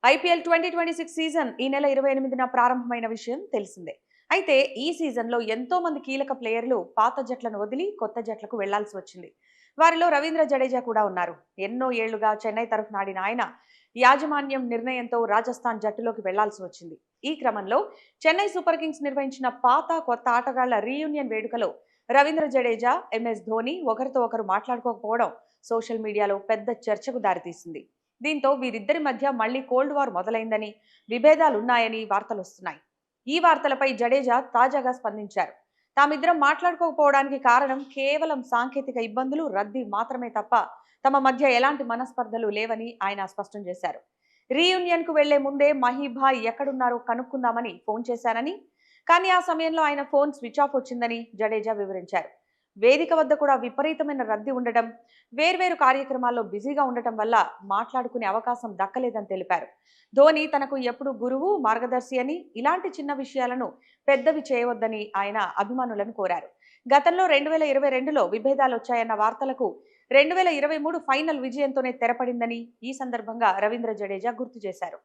IPL 2026 season ఈ నెల 28న ప్రారంభమైన విషయం తెలిసిందే. అయితే ఈ సీజన్లో ఎంతో మంది కీలక ప్లేయర్లు పాత జట్లను వదిలి కొత్త జట్లకు వెళ్లాల్సి వచ్చింది. వారిలో రవీంద్ర జడేజా కూడా ఉన్నారు. ఎన్నో ఏళ్లుగా చెన్నై తరఫున ఆడిన ఆయన యాజమాన్యం నిర్ణయంతో రాజస్థాన్ జట్టులోకి వెళ్లాల్సి వచ్చింది. ఈ క్రమంలో చెన్నై సూపర్ కింగ్స్ నిర్వహించిన పాత కొత్త ఆటగాళ్ల రీయూనియన్ వేడుకలో రవీంద్ర జడేజా, ఎంఎస్ ధోని ఒకరితో ఒకరు మాట్లాడుకోకపోవడం సోషల్ మీడియాలో పెద్ద చర్చకు దారితీసింది. దీంతో వీరిద్దరి మధ్య మళ్లీ కోల్డ్ వార్ మొదలైందని, విభేదాలున్నాయని వార్తలొస్తున్నాయి. ఈ వార్తలపై జడేజా తాజాగా స్పందించారు. తామిద్దరం మాట్లాడుకోకపోవడానికి కారణం కేవలం సాంకేతిక ఇబ్బందులు, రద్దీ మాత్రమే తప్ప తమ మధ్య ఎలాంటి మనస్పర్ధలు లేవని ఆయన స్పష్టం చేశారు. రీయూనియన్ కు వెళ్లే ముందే మహీభాయ్ ఎక్కడున్నారో కనుక్కుందామని ఫోన్ చేశానని, కానీ ఆ సమయంలో ఆయన ఫోన్ స్విచ్ ఆఫ్ వచ్చిందని జడేజా వివరించారు. వేదిక వద్ద కూడా విపరీతమైన రద్దీ ఉండటం, వేర్వేరు కార్యక్రమాల్లో బిజీగా ఉండటం వల్ల మాట్లాడుకునే అవకాశం దక్కలేదని తెలిపారు. ధోని తనకు ఎప్పుడు గురువు, మార్గదర్శి అని, ఇలాంటి చిన్న విషయాలను పెద్దవి చేయవద్దని ఆయన అభిమానులను కోరారు. గతంలో 2022లో విభేదాలొచ్చాయన్న వార్తలకు 2023 ఫైనల్ విజయంతోనే తెరపడిందని ఈ సందర్భంగా రవీంద్ర జడేజా గుర్తు చేశారు.